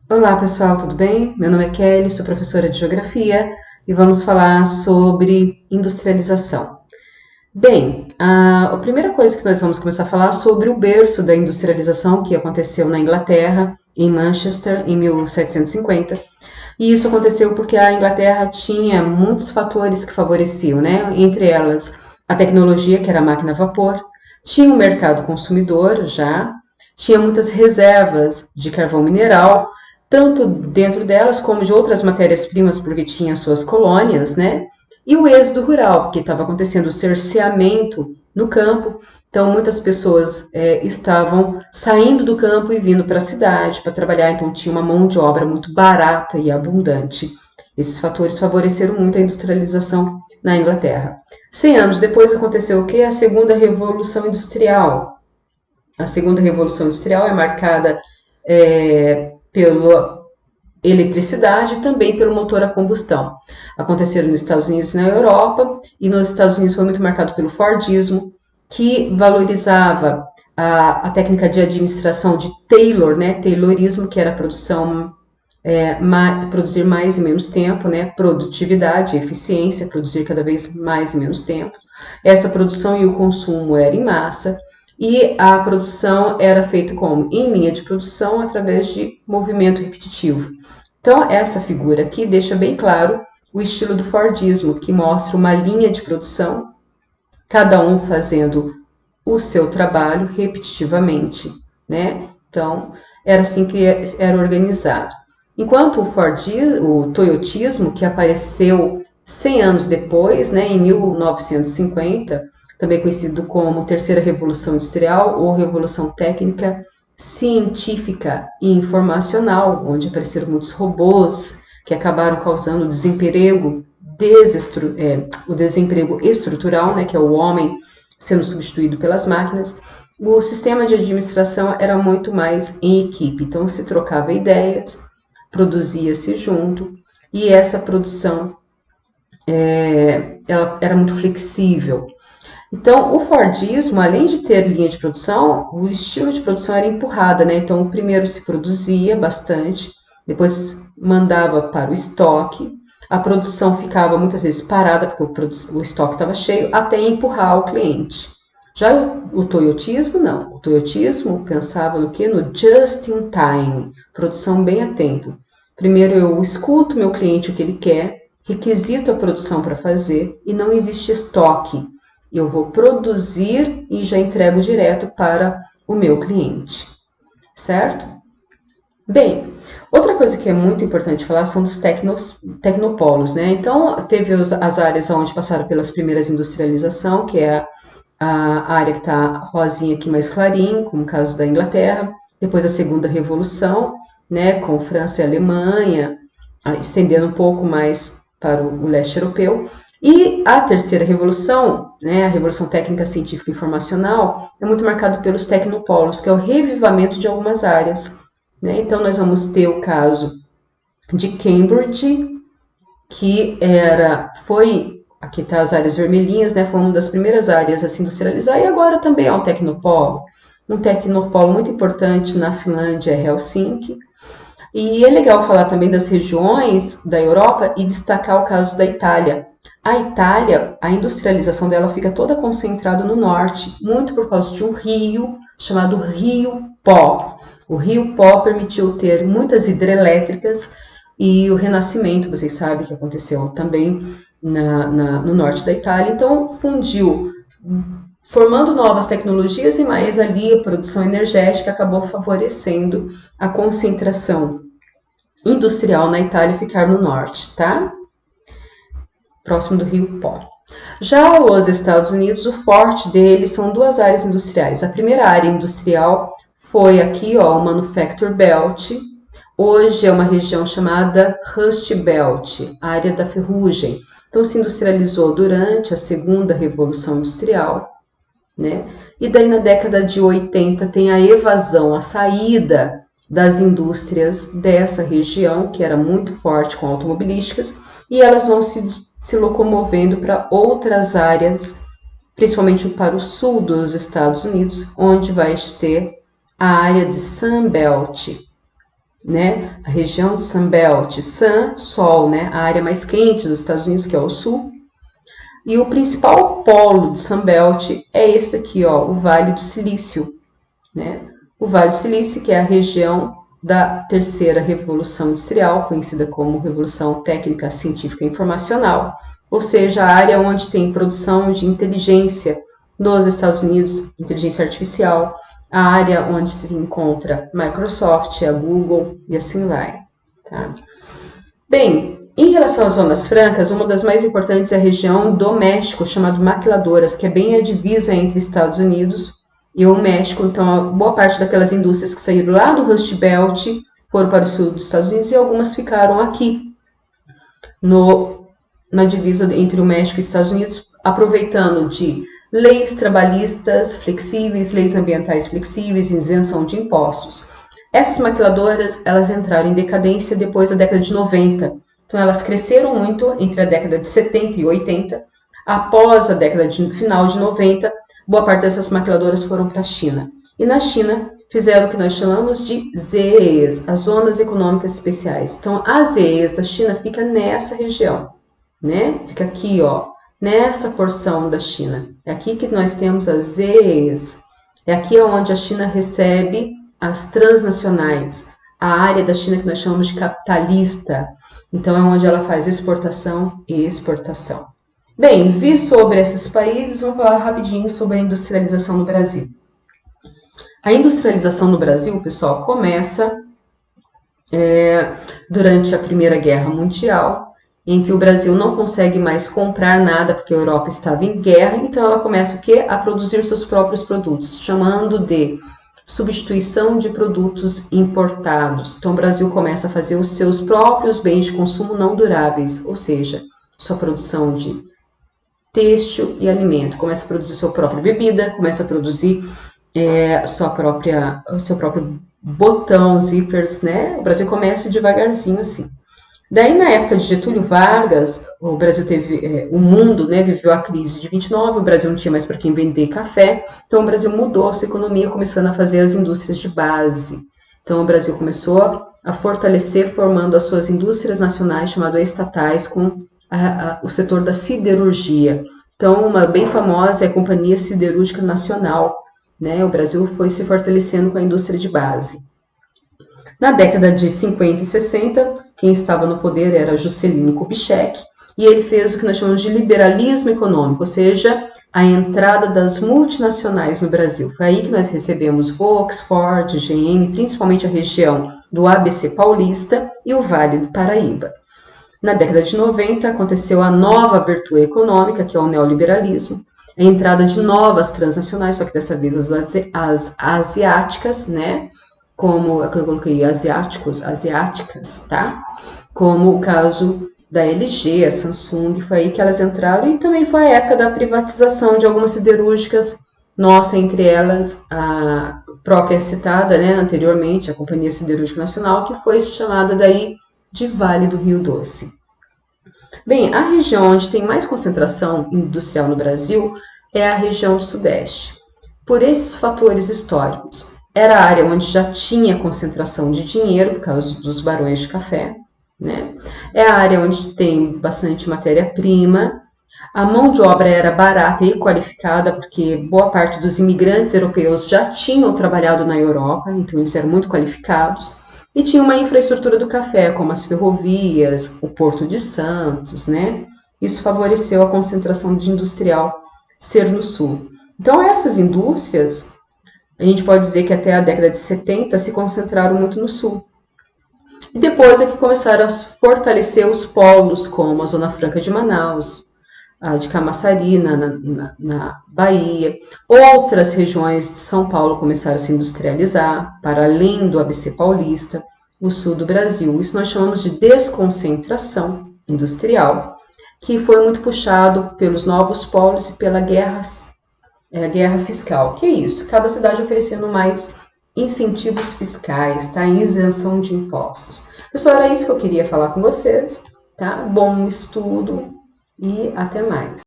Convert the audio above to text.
Olá pessoal, tudo bem? Meu nome é Kelly, sou professora de Geografia e vamos falar sobre industrialização. Bem, a primeira coisa que nós vamos começar a falar é sobre o berço da industrialização que aconteceu na Inglaterra, em Manchester, em 1750. E isso aconteceu porque a Inglaterra tinha muitos fatores que favoreciam, né? Entre elas a tecnologia, que era a máquina a vapor, tinha um mercado consumidor já, tinha muitas reservas de carvão mineral, tanto dentro delas como de outras matérias-primas, porque tinha suas colônias, né? E o êxodo rural, porque estava acontecendo o cerceamento no campo, então muitas pessoas estavam saindo do campo e vindo para a cidade para trabalhar, então tinha uma mão de obra muito barata e abundante. Esses fatores favoreceram muito a industrialização na Inglaterra. 100 anos depois aconteceu o quê? A Segunda Revolução Industrial. A Segunda Revolução Industrial é marcada pela eletricidade e também pelo motor a combustão. Aconteceram nos Estados Unidos e na Europa, e nos Estados Unidos foi muito marcado pelo Fordismo, que valorizava a técnica de administração de Taylor, né? Taylorismo, que era a produção, produzir mais e menos tempo, né? Produtividade, eficiência, produzir cada vez mais e menos tempo. Essa produção e o consumo era em massa, e a produção era feita como? Em linha de produção, através de movimento repetitivo. Então, essa figura aqui deixa bem claro o estilo do Fordismo, que mostra uma linha de produção, cada um fazendo o seu trabalho repetitivamente, né? Então, era assim que era organizado. Enquanto o toyotismo, que apareceu 100 anos depois, né, em 1950, também conhecido como Terceira Revolução Industrial ou Revolução Técnica, Científica e Informacional, onde apareceram muitos robôs que acabaram causando desemprego, o desemprego estrutural, né, que é o homem sendo substituído pelas máquinas. O sistema de administração era muito mais em equipe, então se trocava ideias, produzia-se junto, e essa produção ela era muito flexível. Então, o Fordismo, além de ter linha de produção, o estilo de produção era empurrada, né? Então, primeiro se produzia bastante, depois mandava para o estoque, a produção ficava muitas vezes parada, porque o estoque estava cheio, até empurrar o cliente. Já o toyotismo, não. O toyotismo pensava no quê? No just in time, produção bem a tempo. Primeiro eu escuto meu cliente o que ele quer, requisito a produção para fazer e não existe estoque. Eu vou produzir e já entrego direto para o meu cliente, certo? Bem, outra coisa que é muito importante falar são dos tecnopolos, né? Então, teve as áreas onde passaram pelas primeiras industrialização, que é a área que está rosinha aqui mais clarinho, como o caso da Inglaterra, depois a Segunda Revolução, né, com França e Alemanha, estendendo um pouco mais para o leste europeu, e a Terceira Revolução, né, a Revolução Técnica, Científica e Informacional, é muito marcada pelos tecnopolos, que é o revivamento de algumas áreas, né? Então, nós vamos ter o caso de Cambridge, que aqui está as áreas vermelhinhas, né? Foi uma das primeiras áreas a se industrializar, e agora também é um tecnopolo. Um tecnopolo muito importante na Finlândia é Helsinki. E é legal falar também das regiões da Europa e destacar o caso da Itália. A Itália, a industrialização dela fica toda concentrada no norte, muito por causa de um rio chamado Rio Pó. O Rio Pó permitiu ter muitas hidrelétricas e o renascimento, vocês sabem que aconteceu também no norte da Itália. Então, fundiu, formando novas tecnologias, e mais ali a produção energética acabou favorecendo a concentração industrial na Itália ficar no norte, tá? Próximo do Rio Pó. Já os Estados Unidos, o forte deles são duas áreas industriais. A primeira área industrial foi aqui, ó, o Manufacture Belt. Hoje é uma região chamada Rust Belt, área da ferrugem. Então, se industrializou durante a Segunda Revolução Industrial, né? E daí, na década de 80, tem a evasão, a saída das indústrias dessa região, que era muito forte com automobilísticas, e elas vão se locomovendo para outras áreas, principalmente para o sul dos Estados Unidos, onde vai ser a área de Sun Belt. né? A região de Sunbelt, Sun, sol, né? A área mais quente dos Estados Unidos, que é o sul. E o principal polo de Sunbelt é este aqui, ó, o Vale do Silício, né? O Vale do Silício, que é a região da terceira revolução industrial, conhecida como Revolução Técnica Científica e Informacional, ou seja, a área onde tem produção de inteligência nos Estados Unidos, inteligência artificial, a área onde se encontra Microsoft, a Google e assim vai. Tá? Bem, em relação às zonas francas, uma das mais importantes é a região do México, chamada Maquiladoras, que é bem a divisa entre Estados Unidos e o México. Então, boa parte daquelas indústrias que saíram lá do Rust Belt foram para o sul dos Estados Unidos e algumas ficaram aqui, na divisa entre o México e os Estados Unidos, aproveitando de leis trabalhistas flexíveis, leis ambientais flexíveis, isenção de impostos. Essas maquiladoras, elas entraram em decadência depois da década de 90. Então, elas cresceram muito entre a década de 70 e 80. Após a década final de 90, boa parte dessas maquiladoras foram para a China. E na China, fizeram o que nós chamamos de ZEEs, as Zonas Econômicas Especiais. Então, a ZEEs da China fica nessa região, né? Fica aqui, ó, nessa porção da China. É aqui que nós temos as ZEEs. É aqui onde a China recebe as transnacionais, a área da China que nós chamamos de capitalista. Então, é onde ela faz exportação e exportação. Bem, vi sobre esses países, vamos falar rapidinho sobre a industrialização no Brasil. A industrialização no Brasil, pessoal, começa durante a Primeira Guerra Mundial, em que o Brasil não consegue mais comprar nada, porque a Europa estava em guerra, então ela começa o quê? A produzir seus próprios produtos, chamando de substituição de produtos importados. Então, o Brasil começa a fazer os seus próprios bens de consumo não duráveis, ou seja, sua produção de têxtil e alimento. Começa a produzir sua própria bebida, começa a produzir o seu próprio botão, zippers, né? O Brasil começa devagarzinho assim. Daí, na época de Getúlio Vargas, o Brasil teve, o mundo, né, viveu a crise de 29, o Brasil não tinha mais para quem vender café, então o Brasil mudou a sua economia, começando a fazer as indústrias de base. Então, o Brasil começou a fortalecer, formando as suas indústrias nacionais, chamadas estatais, com o setor da siderurgia. Então, uma bem famosa é a Companhia Siderúrgica Nacional, né? O Brasil foi se fortalecendo com a indústria de base. Na década de 50 e 60, quem estava no poder era Juscelino Kubitschek, e ele fez o que nós chamamos de liberalismo econômico, ou seja, a entrada das multinacionais no Brasil. Foi aí que nós recebemos Volks, Ford, GM, principalmente a região do ABC Paulista e o Vale do Paraíba. Na década de 90, aconteceu a nova abertura econômica, que é o neoliberalismo, a entrada de novas transnacionais, só que dessa vez as asiáticas, né? Como eu coloquei asiáticas, tá? Como o caso da LG, a Samsung, foi aí que elas entraram, e também foi a época da privatização de algumas siderúrgicas, nossa, entre elas a própria citada, né, anteriormente, a Companhia Siderúrgica Nacional, que foi chamada daí de Vale do Rio Doce. Bem, a região onde tem mais concentração industrial no Brasil é a região do Sudeste. Por esses fatores históricos, era a área onde já tinha concentração de dinheiro, por causa dos barões de café, né? É a área onde tem bastante matéria-prima, a mão de obra era barata e qualificada, porque boa parte dos imigrantes europeus já tinham trabalhado na Europa, então eles eram muito qualificados, e tinha uma infraestrutura do café, como as ferrovias, o Porto de Santos, né? Isso favoreceu a concentração de industrial ser no sul. Então, essas indústrias, a gente pode dizer que até a década de 70 se concentraram muito no sul. E depois é que começaram a fortalecer os polos, como a Zona Franca de Manaus, a de Camaçari, na Bahia. Outras regiões de São Paulo começaram a se industrializar, para além do ABC Paulista, o sul do Brasil. Isso nós chamamos de desconcentração industrial, que foi muito puxado pelos novos polos e pela guerra fiscal. Que é isso? Cada cidade oferecendo mais incentivos fiscais, tá? Isenção de impostos. Pessoal, era isso que eu queria falar com vocês, tá? Bom estudo e até mais.